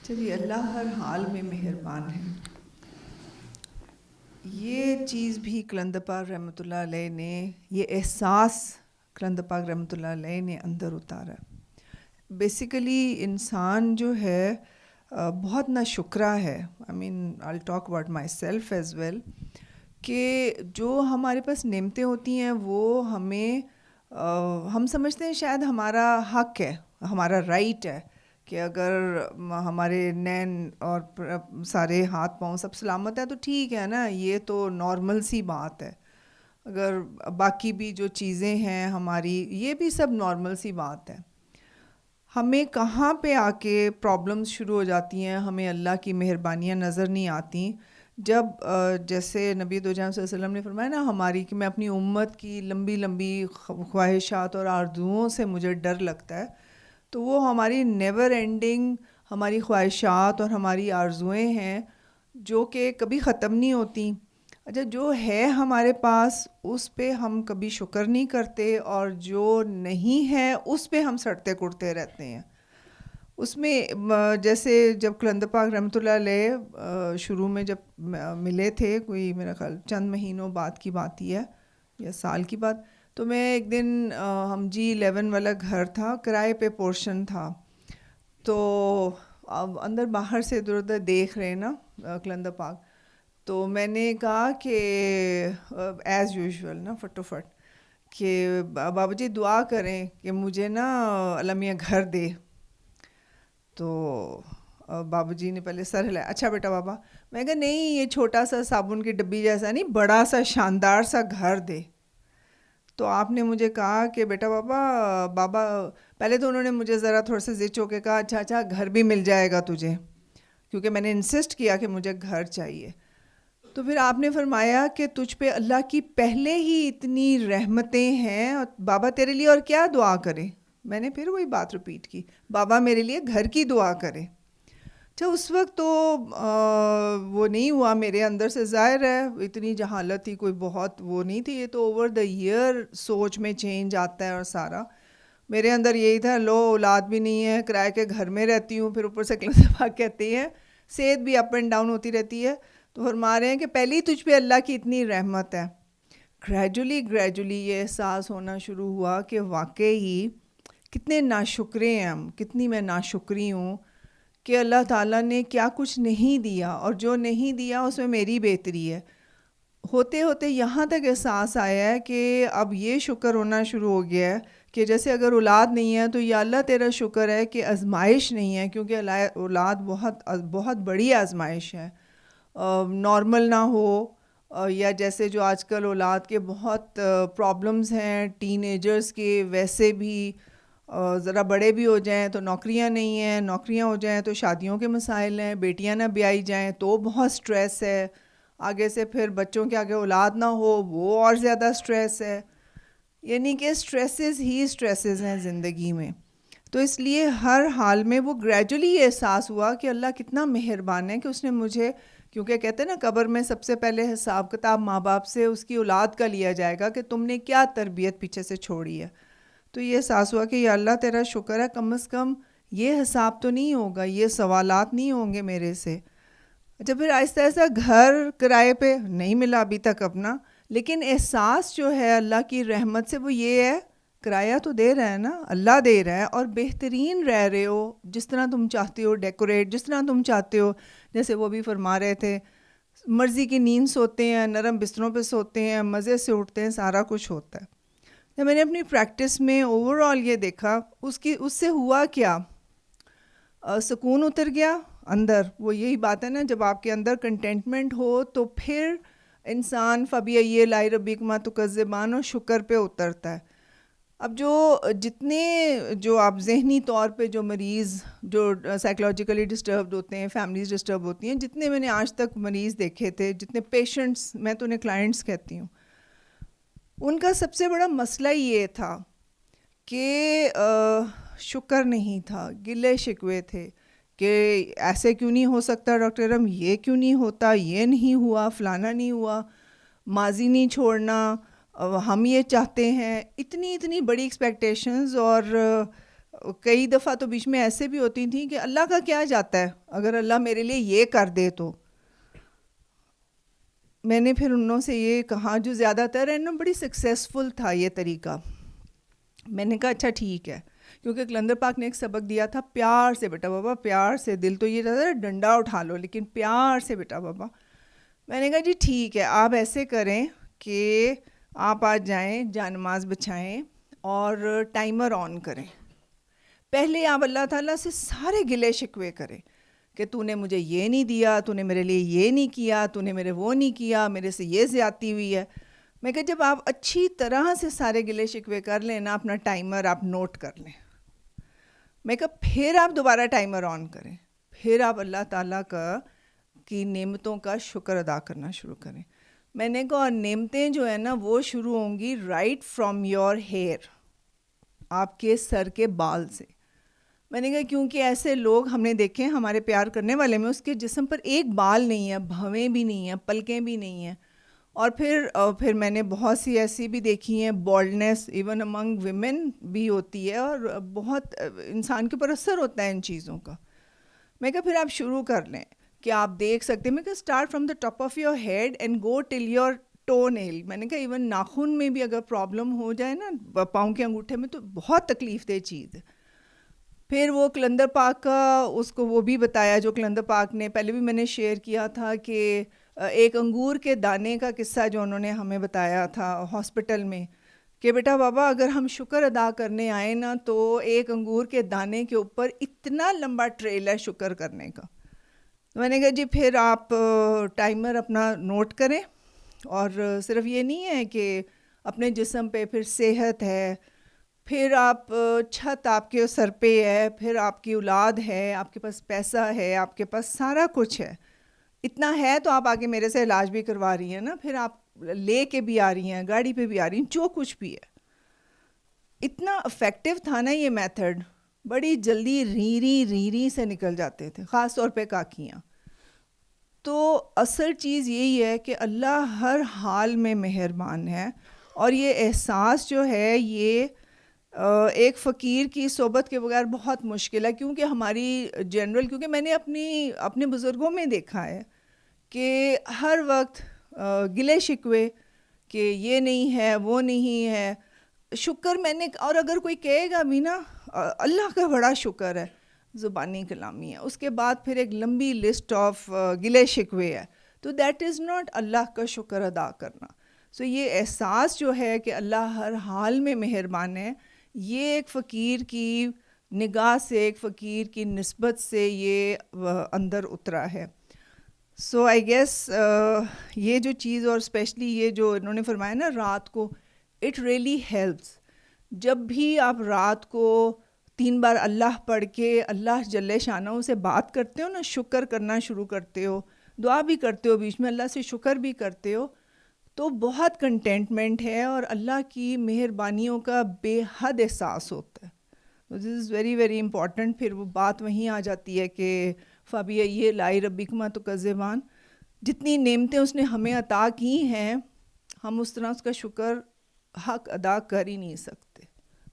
چلیے، اللہ ہر حال میں مہربان ہے. یہ چیز بھی کلندر پاک رحمۃ اللہ علیہ نے، یہ احساس کلندر پاک رحمۃ اللہ علیہ نے اندر اتارا. بیسیکلی انسان جو ہے بہت ناشکرا ہے. I mean I talk about myself as well, کہ جو ہمارے پاس نعمتیں ہوتی ہیں وہ ہم سمجھتے ہیں شاید ہمارا حق ہے، ہمارا رائٹ ہے کہ اگر ہمارے نین اور سارے ہاتھ پاؤں سب سلامت ہے تو ٹھیک ہے نا، یہ تو نارمل سی بات ہے. اگر باقی بھی جو چیزیں ہیں ہماری، یہ بھی سب نارمل سی بات ہے. ہمیں کہاں پہ آ کے پرابلمز شروع ہو جاتی ہیں، ہمیں اللہ کی مہربانیاں نظر نہیں آتی جب جیسے نبی دو جہاں صلی اللہ علیہ وسلم نے فرمایا نا ہماری، کہ میں اپنی امت کی لمبی لمبی خواہشات اور آرزوؤں سے مجھے ڈر لگتا ہے. تو وہ ہماری نیور اینڈنگ ہماری خواہشات اور ہماری آرزوئیں ہیں جو کہ کبھی ختم نہیں ہوتی. اچھا، جو ہے ہمارے پاس اس پہ ہم کبھی شکر نہیں کرتے، اور جو نہیں ہے اس پہ ہم سڑتے کڑتے رہتے ہیں. اس میں جیسے جب کلندر پاک رحمۃ اللہ علیہ شروع میں جب ملے تھے، کوئی میرا خیال چند مہینوں بعد کی بات ہی ہے یا سال کی بات، تو میں ایک دن ہم G11 والا گھر تھا، کرائے پہ پورشن تھا، تو اب اندر باہر سے ادھر ادھر دیکھ رہے نا کلندر پاک. تو میں نے کہا کہ ایز یوزول نا فٹوفٹ کہ بابا جی دعا کریں کہ مجھے نا اللہ میاں گھر دے. تو بابا جی نے پہلے سر ہلایا، اچھا بیٹا بابا. میں کہا نہیں، یہ چھوٹا سا صابن کی ڈبی جیسا نہیں، بڑا سا شاندار سا گھر دے. تو آپ نے مجھے کہا کہ بیٹا بابا پہلے تو انہوں نے مجھے ذرا تھوڑا سا زچ ہو کے کہا اچھا گھر بھی مل جائے گا تجھے، کیونکہ میں نے انسسٹ کیا کہ مجھے گھر چاہیے. تو پھر آپ نے فرمایا کہ تجھ پہ اللہ کی پہلے ہی اتنی رحمتیں ہیں، بابا تیرے لیے اور کیا دعا کرے. میں نے پھر وہی بات رپیٹ کی، بابا میرے لیے گھر کی دعا کرے. اچھا، اس وقت تو وہ نہیں ہوا میرے اندر سے، ظاہر ہے اتنی جہالت تھی، کوئی بہت وہ نہیں تھی. یہ تو اوور دا ایئر سوچ میں چینج آتا ہے، اور سارا میرے اندر یہی تھا، لو اولاد بھی نہیں ہے، کرائے کے گھر میں رہتی ہوں، پھر اوپر سے کلندر پاک کہتے ہیں صحت بھی اپ اینڈ ڈاؤن ہوتی رہتی ہے. تو فرما رہے ہیں کہ پہلی تجھ پہ اللہ کی اتنی رحمت ہے. گریجولی یہ احساس ہونا شروع ہوا کہ واقعی کتنے ناشکرے ہیں ہم، کتنی میں ناشکری ہوں کہ اللہ تعالیٰ نے کیا کچھ نہیں دیا، اور جو نہیں دیا اس میں میری بہتری ہے. ہوتے ہوتے یہاں تک احساس آیا ہے کہ اب یہ شکر ہونا شروع ہو گیا ہے کہ جیسے اگر اولاد نہیں ہے تو یا اللہ تیرا شکر ہے کہ آزمائش نہیں ہے، کیونکہ اولاد بہت بڑی آزمائش ہے. نارمل نہ ہو، یا جیسے جو آج کل اولاد کے بہت پرابلمز ہیں ٹین ایجرز کے، ویسے بھی ذرا بڑے بھی ہو جائیں تو نوکریاں نہیں ہیں، نوکریاں ہو جائیں تو شادیوں کے مسائل ہیں، بیٹیاں نہ بیائی جائیں تو بہت سٹریس ہے، آگے سے پھر بچوں کے آگے اولاد نہ ہو وہ اور زیادہ سٹریس ہے. یعنی کہ سٹریسز ہی سٹریسز ہیں زندگی میں. تو اس لیے ہر حال میں وہ گریجولی یہ احساس ہوا کہ اللہ کتنا مہربان ہے کہ اس نے مجھے، کیونکہ کہتے ہیں نا قبر میں سب سے پہلے حساب کتاب ماں باپ سے، اس کی اولاد کا لیا جائے گا کہ تم نے کیا تربیت پیچھے سے چھوڑی ہے. تو یہ احساس ہوا کہ یا اللہ تیرا شکر ہے، کم از کم یہ حساب تو نہیں ہوگا، یہ سوالات نہیں ہوں گے میرے سے. اچھا، پھر آہستہ آہستہ گھر کرائے پہ نہیں ملا ابھی تک اپنا، لیکن احساس جو ہے اللہ کی رحمت سے وہ یہ ہے، کرایہ تو دے رہا ہے نا، اللہ دے رہا ہے، اور بہترین رہ رہے ہو جس طرح تم چاہتے ہو، ڈیکوریٹ جس طرح تم چاہتے ہو. جیسے وہ بھی فرما رہے تھے مرضی کی نیند سوتے ہیں، نرم بستروں پہ سوتے ہیں، مزے سے اٹھتے ہیں، سارا کچھ ہوتا ہے. جب میں نے اپنی پریکٹس میں اوور آل یہ دیکھا، اس سے ہوا کیا، سکون اتر گیا اندر. وہ یہی بات ہے نا، جب آپ کے اندر کنٹینٹمنٹ ہو تو پھر انسان فَبِأَيِّ آلَاءِ رَبِّكُمَا تُكَذِّبَانِ شکر پہ اترتا ہے. اب جو آپ ذہنی طور پہ جو مریض جو سائیکلوجیکلی ڈسٹربڈ ہوتے ہیں، فیملیز ڈسٹرب ہوتی ہیں، جتنے میں نے آج تک مریض دیکھے تھے، جتنے پیشنٹس، میں تو انہیں کلائنٹس کہتی ہوں، ان کا سب سے بڑا مسئلہ یہ تھا کہ شکر نہیں تھا، گلے شکوے تھے کہ ایسے کیوں نہیں ہو سکتا ڈاکٹر ارم، یہ کیوں نہیں ہوتا، یہ نہیں ہوا، فلانا نہیں ہوا، ماضی نہیں چھوڑنا، ہم یہ چاہتے ہیں. اتنی بڑی ایکسپیکٹیشنز، اور کئی دفعہ تو بیچ میں ایسے بھی ہوتی تھیں کہ اللہ کا کیا جاتا ہے اگر اللہ میرے لیے یہ کر دے تو. میں نے پھر انہوں سے یہ کہا جو زیادہ تر ہے نا بڑی سکسیسفل تھا یہ طریقہ. میں نے کہا اچھا ٹھیک ہے, کیونکہ کلندر پاک نے ایک سبق دیا تھا پیار سے بیٹا بابا, پیار سے. دل تو یہ رہتا ہے ڈنڈا اٹھا لو, لیکن پیار سے بیٹا بابا. میں نے کہا جی ٹھیک ہے, آپ ایسے کریں کہ آپ آج جائیں جانماز بچھائیں اور ٹائمر آن کریں. پہلے آپ اللہ تعالیٰ سے سارے گلے شکوے کریں کہ تو نے مجھے یہ نہیں دیا, تو نے میرے لیے یہ نہیں کیا, تو نے میرے وہ نہیں کیا, میرے سے یہ زیادتی ہوئی ہے. میں کہ جب آپ اچھی طرح سے سارے گلے شکوے کر لیں نا, اپنا ٹائمر آپ نوٹ کر لیں. میں کہ پھر آپ دوبارہ ٹائمر آن کریں, پھر آپ اللہ تعالیٰ کی نعمتوں کا شکر ادا کرنا شروع کریں. میں نے کہا نعمتیں جو ہیں نا وہ شروع ہوں گی رائٹ فرام یور ہیئر, آپ کے سر کے بال سے. میں نے کہا کیونکہ ایسے لوگ ہم نے دیکھے ہمارے پیار کرنے والے میں, اس کے جسم پر ایک بال نہیں ہے, بھویں بھی نہیں ہیں, پلکیں بھی نہیں ہیں. اور پھر میں نے بہت سی ایسی بھی دیکھی ہیں, بالڈنیس ایون امنگ ویمن بھی ہوتی ہے, اور بہت انسان کے اوپر اثر ہوتا ہے ان چیزوں کا. میں کہا پھر آپ شروع کر لیں کہ آپ دیکھ سکتے ہیں. میں کہا start from the top of your head and go till your toenail. میں نے کہا ایون ناخن میں بھی اگر پرابلم ہو جائے نا پاؤں کے انگوٹھے میں, تو بہت تکلیف دہ چیز ہے. پھر وہ کلندر پاک کا اس کو وہ بھی بتایا جو کلندر پاک نے پہلے بھی میں نے شیئر کیا تھا, کہ ایک انگور کے دانے کا قصہ جو انہوں نے ہمیں بتایا تھا ہاسپٹل میں, کہ بیٹا بابا اگر ہم شکر ادا کرنے آئیں نا تو ایک انگور کے دانے کے اوپر اتنا لمبا ٹریل ہے شکر کرنے کا. میں نے کہا جی پھر آپ ٹائمر اپنا نوٹ کریں, اور صرف یہ نہیں ہے کہ اپنے جسم پہ, پھر صحت ہے, پھر آپ چھت آپ کے سر پہ ہے, پھر آپ کی اولاد ہے, آپ کے پاس پیسہ ہے, آپ کے پاس سارا کچھ ہے. اتنا ہے تو آپ آگے میرے سے علاج بھی کروا رہی ہیں نا, پھر آپ لے کے بھی آ رہی ہیں, گاڑی پہ بھی آ رہی ہیں, جو کچھ بھی ہے. اتنا افیکٹو تھا نا یہ میتھڈ, بڑی جلدی ری سے نکل جاتے تھے, خاص طور پہ کاکیاں. تو اصل چیز یہی ہے کہ اللہ ہر حال میں مہربان ہے, اور یہ احساس جو ہے یہ ایک فقیر کی صحبت کے بغیر بہت مشکل ہے. کیونکہ ہماری جنرل, کیونکہ میں نے اپنے بزرگوں میں دیکھا ہے کہ ہر وقت گلے شکوے کہ یہ نہیں ہے وہ نہیں ہے. شکر میں نے, اور اگر کوئی کہے گا بھی نا اللہ کا بڑا شکر ہے, زبانی کلامی ہے, اس کے بعد پھر ایک لمبی لسٹ آف گلے شکوے ہے, تو دیٹ از ناٹ اللہ کا شکر ادا کرنا. سو یہ احساس جو ہے کہ اللہ ہر حال میں مہربان ہے, یہ ایک فقیر کی نگاہ سے, ایک فقیر کی نسبت سے یہ اندر اترا ہے. سو آئی گیس یہ جو چیز, اور اسپیشلی یہ جو انہوں نے فرمایا نا رات کو, اٹ ریئلی ہیلپس. جب بھی آپ رات کو 3 بار اللہ پڑھ کے اللہ جل شانہ سے بات کرتے ہو نا, شکر کرنا شروع کرتے ہو, دعا بھی کرتے ہو بیچ میں, اللہ سے شکر بھی کرتے ہو, تو بہت کنٹینٹمنٹ ہے اور اللہ کی مہربانیوں کا بے حد احساس ہوتا ہے. دس از ویری ویری امپورٹنٹ. پھر وہ بات وہیں آ جاتی ہے کہ فابیہ یہ لائی ربکما تو کذبان, جتنی نعمتیں اس نے ہمیں عطا کی ہیں ہم اس طرح اس کا شکر حق ادا کر ہی نہیں سکتے.